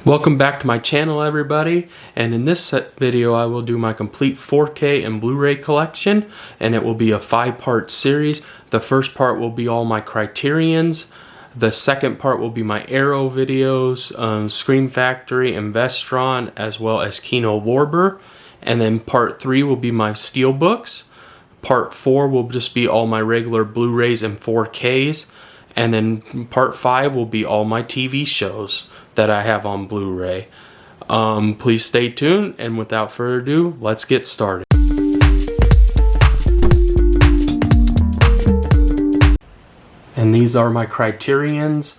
Welcome back to my channel, everybody, and in this video I will do my complete 4K and Blu-ray collection, and it will be a 5-part series. The first part will be all my Criterions, the second part will be my Arrow videos, Scream Factory and Vestron, as well as Kino Lorber, and then part 3 will be my Steelbooks. Part 4 will just be all my regular Blu-rays and 4Ks, and then part 5 will be all my TV shows that I have on Blu-ray. Please stay tuned, and without further ado, let's get started. And these are my Criterions.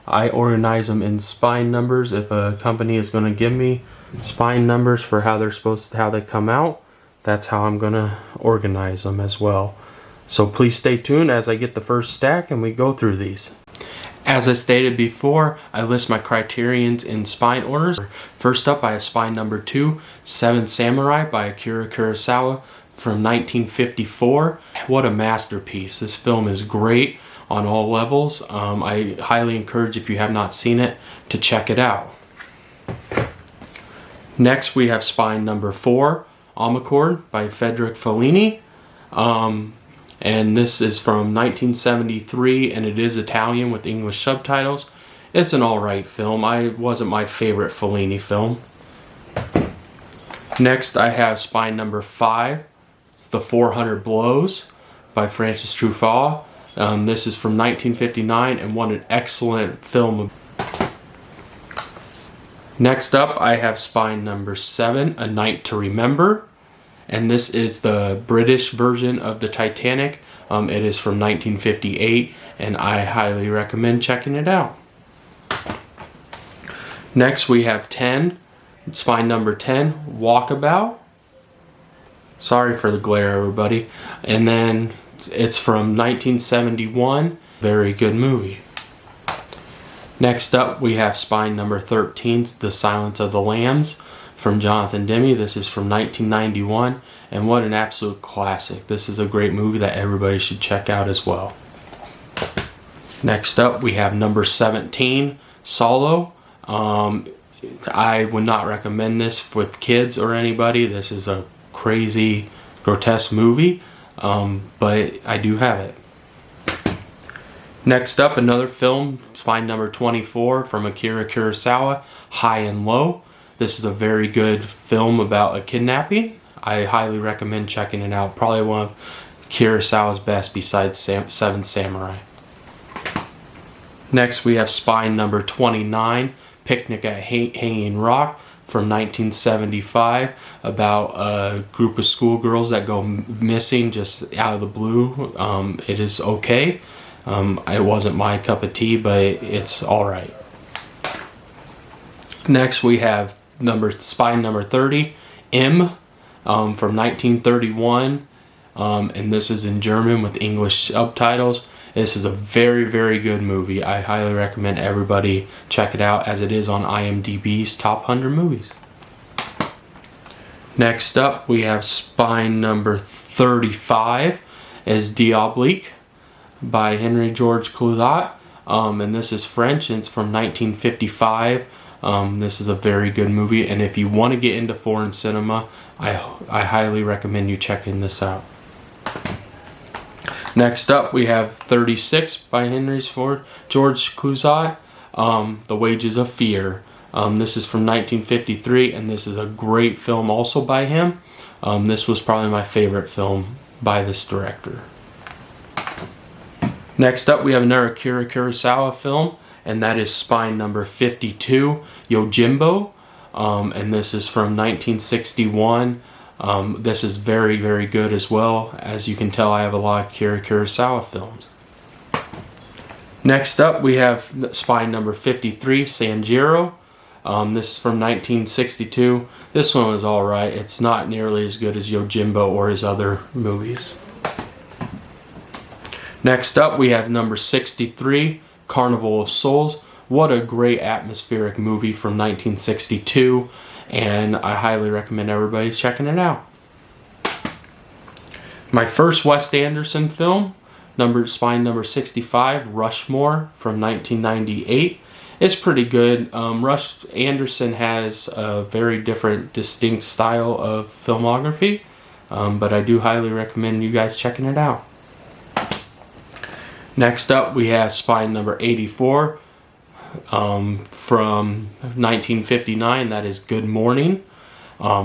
I organize them in spine numbers. If a company is going to give me spine numbers for how they come out, that's how I'm going to organize them as well. So please stay tuned as I get the first stack and we go through these. As I stated before, I list my Criterions in spine orders. First up, I have spine number 2, Seven Samurai by Akira Kurosawa from 1954. What a masterpiece. This film is great on all levels. I highly encourage, if you have not seen it, to check it out. Next, we have spine number 4, Amarcord by Federico Fellini. And this is from 1973, and it is Italian with English subtitles. It's an alright film. It wasn't my favorite Fellini film. Next, I have spine number 5, The 400 Blows by Francis Truffaut. This is from 1959, and what an excellent film. Next up, I have spine number 7, A Night to Remember. And this is the British version of the Titanic. It is from 1958, and I highly recommend checking it out. Next, we have 10, spine number 10, Walkabout. Sorry for the glare, everybody. And then it's from 1971. Very good movie. Next up, we have spine number 13, The Silence of the Lambs, from Jonathan Demme. This is from 1991, and what an absolute classic. This is a great movie that everybody should check out as well. Next up, we have number 17, Solo. I would not recommend this with kids or anybody. This is a crazy, grotesque movie, but I do have it. Next up, another film, spine number 24 from Akira Kurosawa, High and Low. This is a very good film about a kidnapping. I highly recommend checking it out. Probably one of Kurosawa's best besides Seven Samurai. Next, we have spine number 29, Picnic at Hanging Rock from 1975, about a group of schoolgirls that go missing just out of the blue. It is okay. It wasn't my cup of tea, but it's alright. Next, we have spine number 30, M, from 1931, and this is in German with English subtitles. This is a very, very good movie. I highly recommend everybody check it out, as it is on IMDb's Top 100 Movies. Next up, we have spine number 35, is Diabolique by Henry Georges Clouzot, and this is French, and it's from 1955. This is a very good movie, and if you want to get into foreign cinema, I highly recommend you checking this out. Next up, we have 36 by Henry Georges Clouzot, The Wages of Fear. This is from 1953, and this is a great film also by him. This was probably my favorite film by this director. Next up, we have another Akira Kurosawa film, and that is spine number 52, Yojimbo, and this is from 1961. This is very, very good as well. As you can tell, I have a lot of Akira Kurosawa films. Next up, we have spine number 53, Sanjiro. This is from 1962. This one was alright. It's not nearly as good as Yojimbo or his other movies. Next up, we have number 63, Carnival of Souls. What a great atmospheric movie from 1962, and I highly recommend everybody checking it out. My first Wes Anderson film, spine number 65, Rushmore from 1998, It's pretty good. Russ Anderson has a very different, distinct style of filmography, but I do highly recommend you guys checking it out. Next up, we have Spine number 84 from 1959. That is Good Morning.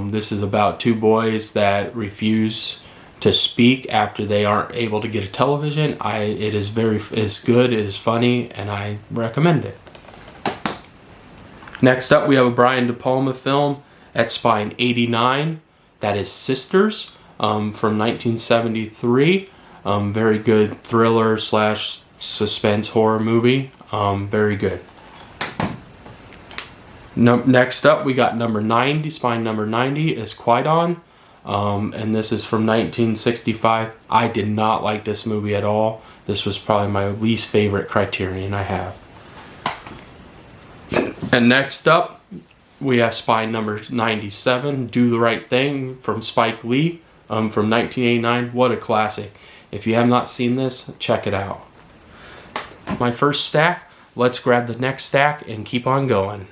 This is about two boys that refuse to speak after they aren't able to get a television. It's good, it is funny, and I recommend it. Next up, we have a Brian De Palma film at Spine 89. That is Sisters from 1973. Very good thriller slash suspense horror movie. Very good. Next up, we got number 90. Spine number 90 is Qui-Gon. And this is from 1965. I did not like this movie at all. This was probably my least favorite Criterion I have. And next up, we have Spine number 97, Do the Right Thing from Spike Lee from 1989. What a classic. If you have not seen this, check it out. My first stack, let's grab the next stack and keep on going.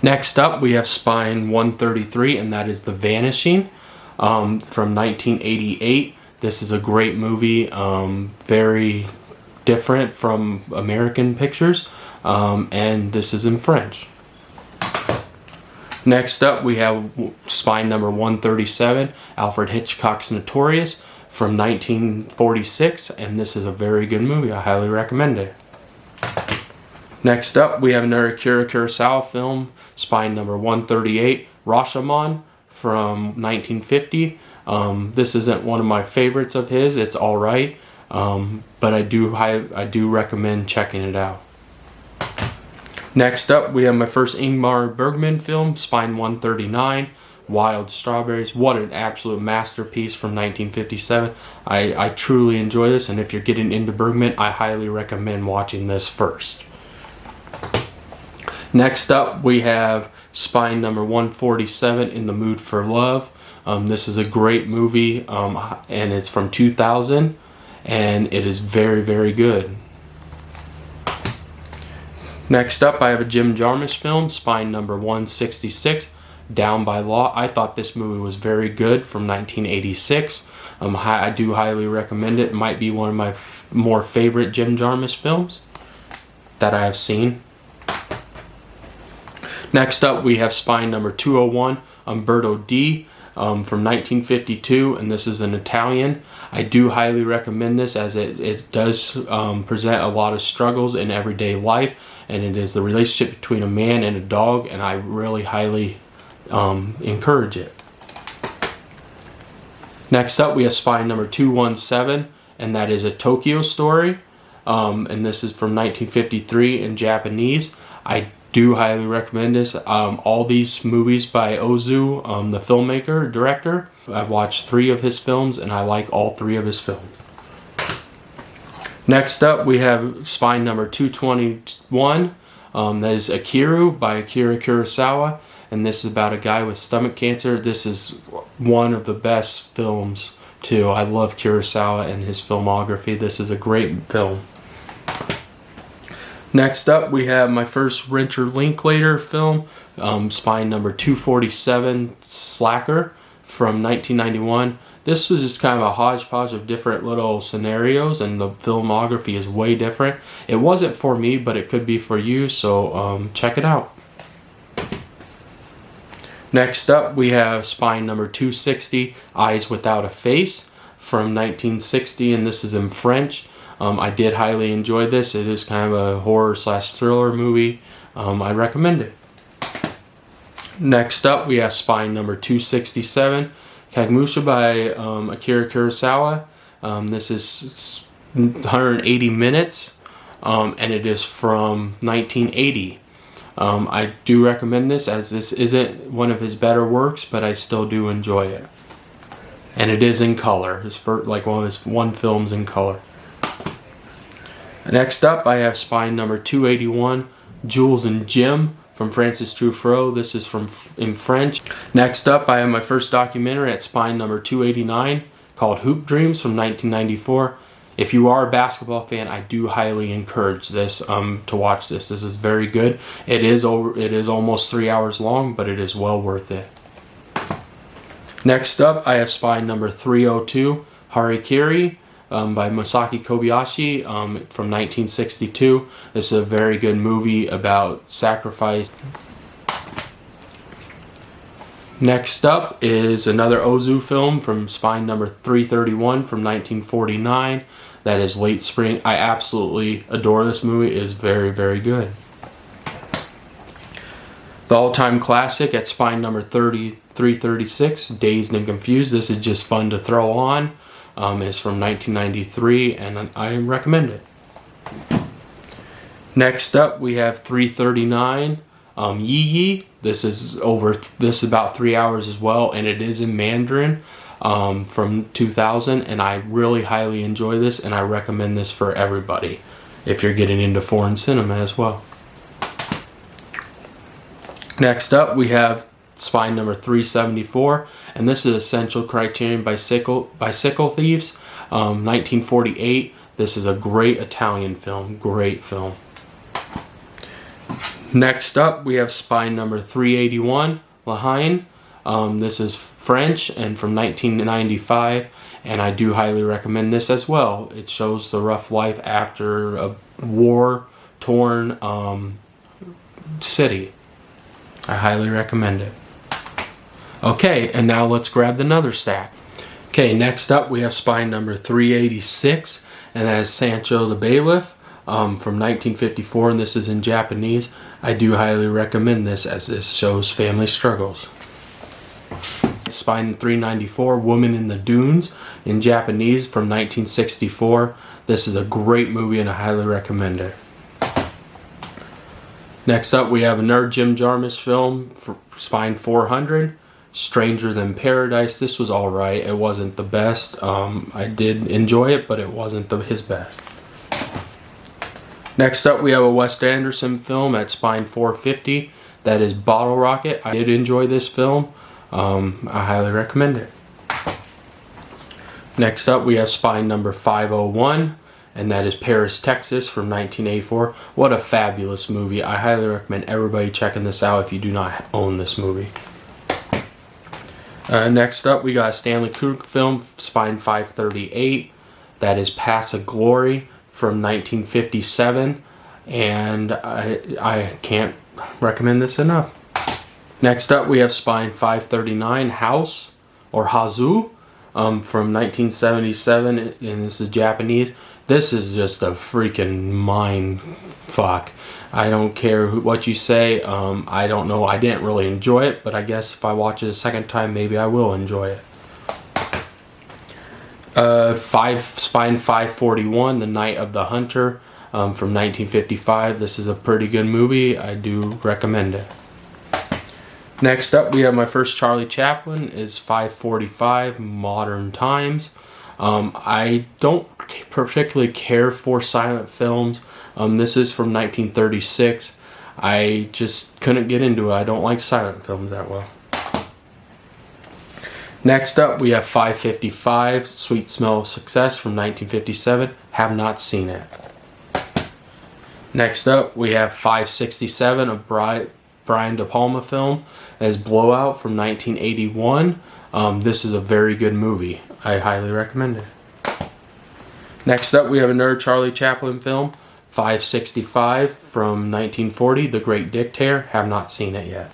Next up, we have Spine 133, and that is The Vanishing from 1988. This is a great movie, very different from American pictures, and this is in French. Next up, we have Spine number 137, Alfred Hitchcock's Notorious from 1946, and this is a very good movie. I highly recommend it. Next up, we have another Akira Kurosawa film, Spine number 138, Rashomon from 1950. This isn't one of my favorites of his. It's all right, but I do recommend checking it out. Next up, we have my first Ingmar Bergman film, Spine 139, Wild Strawberries. What an absolute masterpiece from 1957. I truly enjoy this, and if you're getting into Bergman, I highly recommend watching this first. Next up, we have Spine number 147, In the Mood for Love. This is a great movie, and it's from 2000, and it is very, very good. Next up, I have a Jim Jarmusch film, Spine number 166, Down by Law. I thought this movie was very good from 1986. I do highly recommend it. It might be one of my more favorite Jim Jarmusch films that I have seen. Next up, we have Spine number 201, Umberto D. From 1952, and this is an Italian. I do highly recommend this, as it does present a lot of struggles in everyday life, and it is the relationship between a man and a dog, and I really highly encourage it. Next up, we have Spine number 217, and that is A Tokyo Story, and this is from 1953 in Japanese. I do highly recommend this. All these movies by Ozu, the filmmaker, director. I've watched 3 of his films, and I like all 3 of his films. Next up, we have Spine number 221. That is Akiru by Akira Kurosawa, and this is about a guy with stomach cancer. This is one of the best films, too. I love Kurosawa and his filmography. This is a great film. Next up, we have my first Richard Linklater film, Spine number 247, Slacker, from 1991. This was just kind of a hodgepodge of different little scenarios, and the filmography is way different. It wasn't for me, but it could be for you, so check it out. Next up, we have Spine number 260, Eyes Without a Face, from 1960, and this is in French. I did highly enjoy this. It is kind of a horror slash thriller movie. I recommend it. Next up, we have Spine number 267, Kagemusha by Akira Kurosawa. This is 180 minutes, and it is from 1980. I do recommend this, as this isn't one of his better works, but I still do enjoy it. And it is in color. It's like one of his films in color. Next up, I have Spine number 281, Jules and Jim, from Francis Truffaut. This is in French. Next up, I have my first documentary at Spine number 289, called Hoop Dreams, from 1994. If you are a basketball fan, I do highly encourage this to watch this. This is very good. It is almost 3 hours long, but it is well worth it. Next up, I have Spy number 302, Harikiri, by Masaki Kobayashi, from 1962. This is a very good movie about sacrifice. Next up is another Ozu film from Spy number 331 from 1949. That is Late Spring. I absolutely adore this movie. It is very, very good. The all-time classic at Spy number 336, Dazed and Confused. This is just fun to throw on. It's from 1993, and I recommend it. Next up, we have 339, Yi Yi. This is about 3 hours as well, and it is in Mandarin, from 2000, and I really highly enjoy this, and I recommend this for everybody if you're getting into foreign cinema as well. Next up, we have Spy number 374, and this is Essential Criterion Bicycle Thieves, 1948. This is a great Italian film, great film. Next up, we have Spy number 381, La Haine. This is French and from 1995, and I do highly recommend this as well. It shows the rough life after a war-torn city. I highly recommend it. Okay, and now let's grab another stack. Okay, next up we have Spy number 386, and that is Sancho the Bailiff, from 1954, and this is in Japanese. I do highly recommend this as this shows family struggles. Spy 394, Woman in the Dunes, in Japanese, from 1964. This is a great movie and I highly recommend it. Next up, we have another Jim Jarmusch film, for Spy 400, Stranger Than Paradise. This was alright. It wasn't the best. I did enjoy it, but it wasn't his best. Next up, we have a Wes Anderson film at Spy 450. That is Bottle Rocket. I did enjoy this film. I highly recommend it. Next up, we have Spy number 501. And that is Paris, Texas, from 1984. What a fabulous movie. I highly recommend everybody checking this out if you do not own this movie. Next up, we got a Stanley Kubrick film, Spy 538. That is Paths of Glory from 1957. And I can't recommend this enough. Next up, we have Spy 539, House, or Hazu, from 1977. And this is Japanese. This is just a freaking mind fuck. I don't care what you say. I don't know. I didn't really enjoy it, but I guess if I watch it a second time, maybe I will enjoy it. Spy 541, The Night of the Hunter, from 1955. This is a pretty good movie. I do recommend it. Next up, we have my first Charlie Chaplin, is 545, Modern Times. I don't particularly care for silent films. This is from 1936. I just couldn't get into it. I don't like silent films that well. Next up, we have 555, Sweet Smell of Success from 1957. Have not seen it. Next up, we have 567, a Brian De Palma film, as Blowout from 1981. This is a very good movie. I highly recommend it. Next up, we have another Charlie Chaplin film, 565 from 1940, The Great Dictator. Have not seen it yet.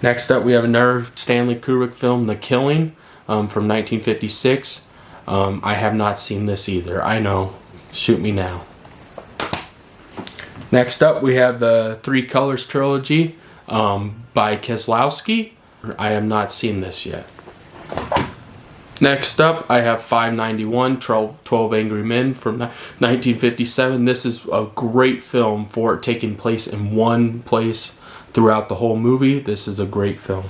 Next up, we have another Stanley Kubrick film, The Killing, from 1956. I have not seen this either. I know. Shoot me now. Next up, we have the Three Colors trilogy by Kieslowski. I have not seen this yet. Next up, I have 591, 12 Angry Men from 1957. This is a great film for it taking place in one place throughout the whole movie. This is a great film.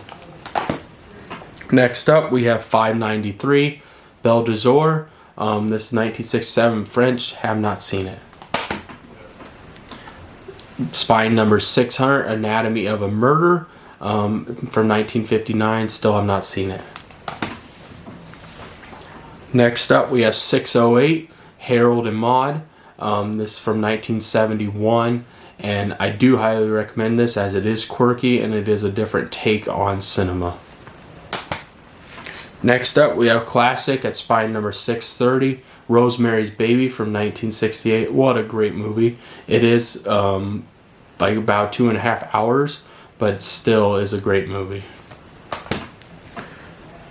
Next up, we have 593, Belle de Jour. This is 1967 French. Have not seen it. Spy number 600, Anatomy of a Murder, from 1959. Still have not seen it. Next up, we have 608, Harold and Maude. This is from 1971, and I do highly recommend this as it is quirky and it is a different take on cinema. Next up, we have classic at spine number 630, Rosemary's Baby from 1968. What a great movie. It is like about 2.5 hours, but it still is a great movie.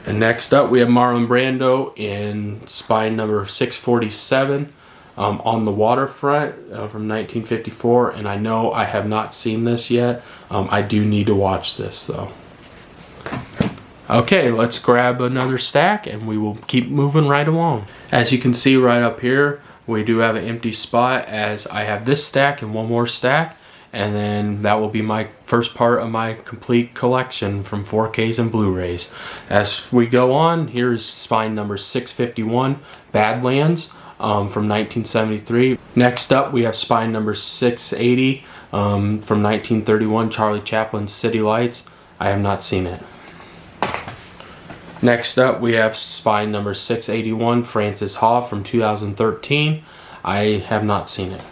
And next up, we have Marlon Brando in spine number 647, On the Waterfront from 1954. And I know I have not seen this yet. I do need to watch this though. Okay, let's grab another stack and we will keep moving right along. As you can see right up here, we do have an empty spot as I have this stack and one more stack. And then that will be my first part of my complete collection from 4Ks and Blu-rays. As we go on, here's spine number 651, Badlands from 1973. Next up, we have spine number 680 from 1931, Charlie Chaplin's City Lights. I have not seen it. Next up, we have spine number 681, Francis Ha from 2013. I have not seen it.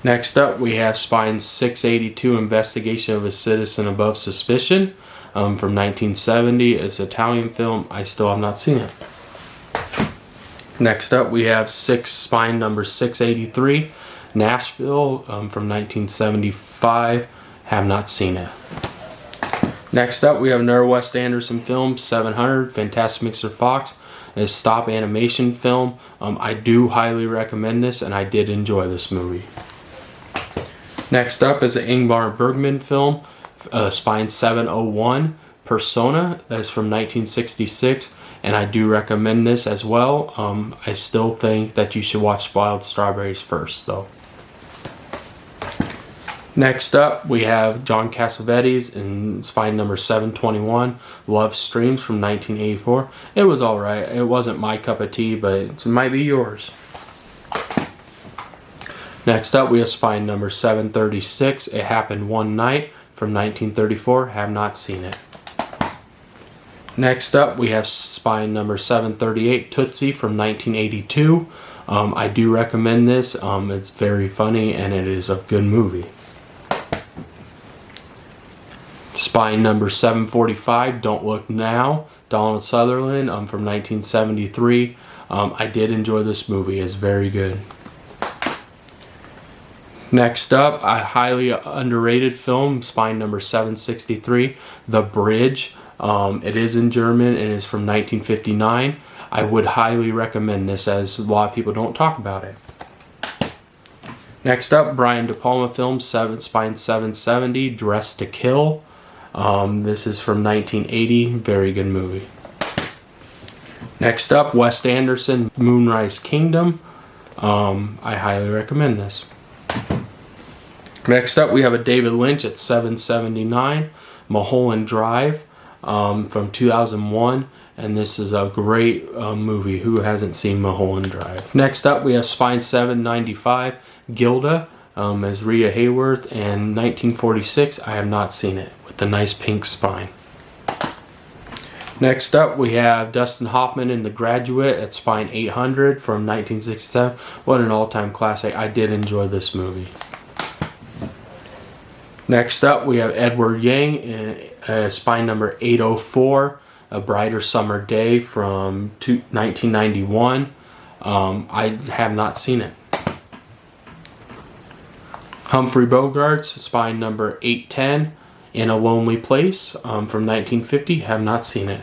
Next up, we have spine 682, Investigation of a Citizen Above Suspicion from 1970. It's an Italian film. I still have not seen it. Next up, we have spine number 683, Nashville from 1975. Have not seen it. Next up, we have another Wes Anderson film, 700, Fantastic Mr. Fox. It's a stop animation film. I do highly recommend this, and I did enjoy this movie. Next up is an Ingmar Bergman film, spine 701, Persona. That's from 1966, and I do recommend this as well. I still think that you should watch Wild Strawberries first, though. Next up, we have John Cassavetes in spine number 721, Love Streams from 1984. It was alright. It wasn't my cup of tea, but it might be yours. Next up, we have spine number 736, It Happened One Night from 1934. Have not seen it. Next up, we have spine number 738, Tootsie from 1982. I do recommend this. It's very funny and it is a good movie. Spine number 745, Don't Look Now, Donald Sutherland from 1973. I did enjoy this movie. It's very good. Next up, a highly underrated film, spine number 763, The Bridge. It is in German and is from 1959. I would highly recommend this as a lot of people don't talk about it. Next up, Brian De Palma film, spine 770, Dressed to Kill. This is from 1980. Very good movie. Next up, Wes Anderson, Moonrise Kingdom. I highly recommend this. Next up, we have a David Lynch at 779, Mulholland Drive from 2001. And this is a great movie. Who hasn't seen Mulholland Drive? Next up, we have spine 795, Gilda as Rita Hayworth, and 1946. I have not seen it, with the nice pink spine. Next up, we have Dustin Hoffman in The Graduate at spine 800 from 1967. What an all-time classic. I did enjoy this movie. Next up, we have Edward Yang in spine number 804, A Brighter Summer Day from 1991. I have not seen it. Humphrey Bogart's spine number 810, In a Lonely Place from 1950. Have not seen it.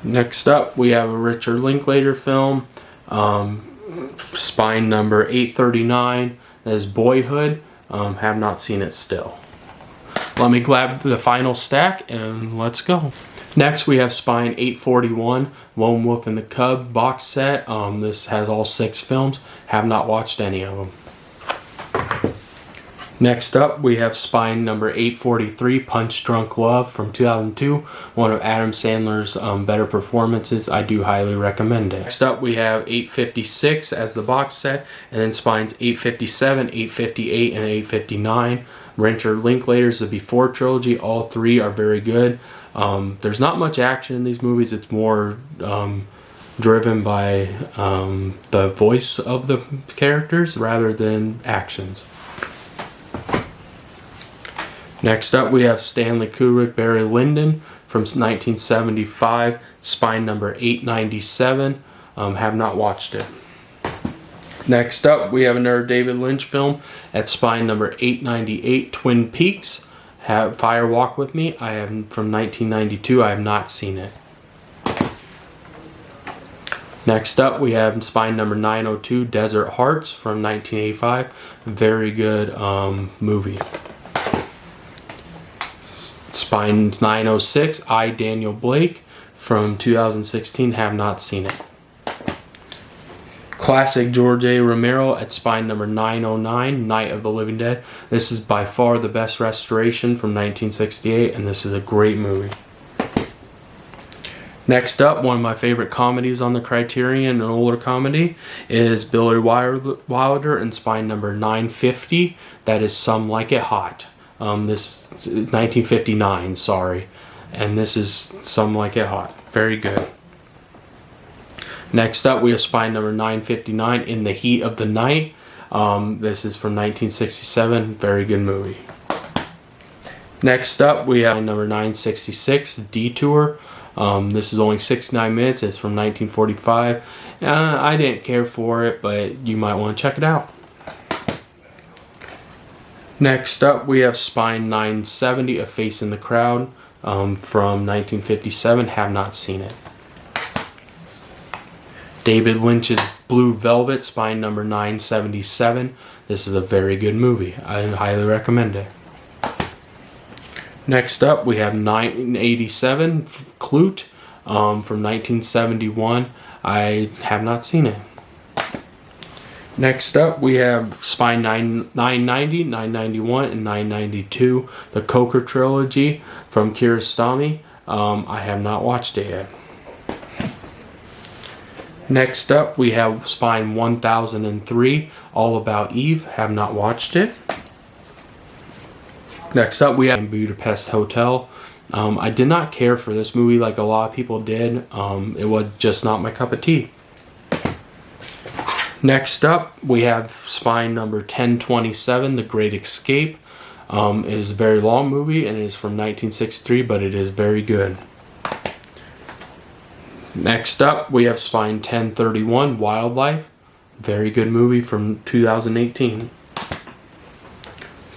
Next up, we have a Richard Linklater film, spine number 839, that is Boyhood. Have not seen it still. Let me grab the final stack and let's go. Next, we have spine 841, Lone Wolf and the Cub box set. This has all 6 films. Have not watched any of them. Next up, we have spine number 843, Punch Drunk Love from 2002. One of Adam Sandler's better performances. I do highly recommend it. Next up, we have 856 as the box set, and then spines 857, 858, and 859. Richard Linklater's The Before trilogy. All 3 are very good. There's not much action in these movies. It's more driven by the voice of the characters rather than actions. Next up, we have Stanley Kubrick, Barry Lyndon from 1975, spine number 897. Have not watched it. Next up, we have another David Lynch film at spine number 898, Twin Peaks. Fire Walk with Me. I have from 1992. I have not seen it. Next up, we have spine number 902, Desert Hearts from 1985. Very good movie. Spine 906, I, Daniel Blake from 2016. Have not seen it. Classic George A. Romero at spine number 909, Night of the Living Dead. This is by far the best restoration from 1968, and this is a great movie. Next up, one of my favorite comedies on the Criterion, an older comedy, is Billy Wilder and spine number 950. That is Some Like It Hot. This is 1959, sorry. And this is Some Like It Hot. Very good. Next up, we have spine number 959, In the Heat of the Night. This is from 1967. Very good movie. Next up, we have number 966, Detour. This is only 69 minutes. It's from 1945. I didn't care for it, but you might want to check it out. Next up, we have spine 970, A Face in the Crowd, from 1957. Have not seen it. David Lynch's Blue Velvet, spine number 977. This is a very good movie. I highly recommend it. Next up, we have 987, Klute, from 1971. I have not seen it. Next up, we have spine 990, 991, and 992, the Coker trilogy from Kiarostami. I have not watched it yet. Next up, we have spine 1003, All About Eve. Have not watched it. Next up, we have Budapest Hotel. I did not care for this movie like a lot of people did. It was just not my cup of tea. Next up, we have spine number 1027, The Great Escape. It is a very long movie and it is from 1963, but it is very good. Next up, we have spine 1031, Wildlife. Very good movie from 2018.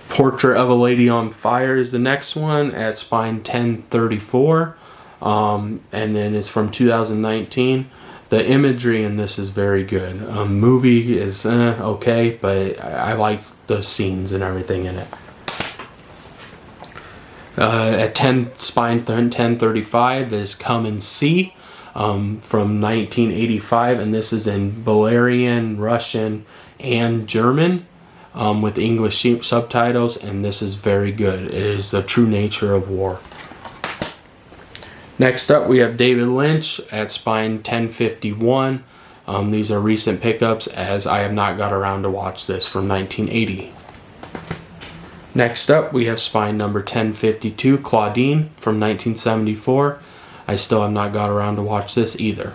Portrait of a Lady on Fire is the next one at spine 1034. And then it's from 2019. The imagery in this is very good. Movie is okay, but I like the scenes and everything in it. At spine 1035 is Come and See. From 1985, and this is in Bulgarian, Russian, and German with English subtitles, and this is very good. It is the true nature of war. Next up, we have David Lynch at spine 1051. These are recent pickups as I have not got around to watch this from 1980. Next up, we have spine number 1052, Claudine from 1974. I still have not got around to watch this either.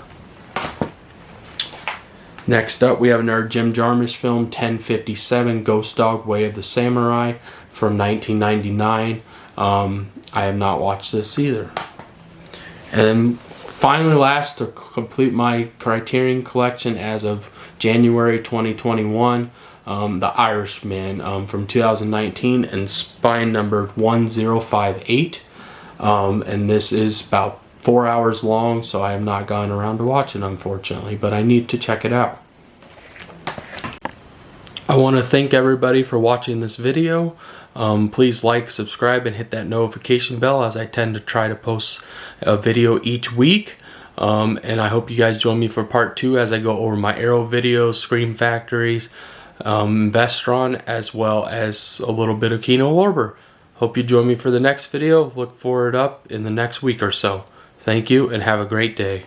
Next up, we have another Jim Jarmusch film, 1057, Ghost Dog, Way of the Samurai from 1999. I have not watched this either. And then finally last, to complete my Criterion collection as of January 2021, The Irishman from 2019 and spine number 1058. And this is about 4 hours long, so I have not gone around to watch it, unfortunately, but I need to check it out. I want to thank everybody for watching this video. Please like, subscribe, and hit that notification bell as I tend to try to post a video each week. And I hope you guys join me for part 2 as I go over my Arrow videos, Scream Factories, Vestron, as well as a little bit of Kino Lorber. Hope you join me for the next video. Look for it up in the next week or so. Thank you and have a great day.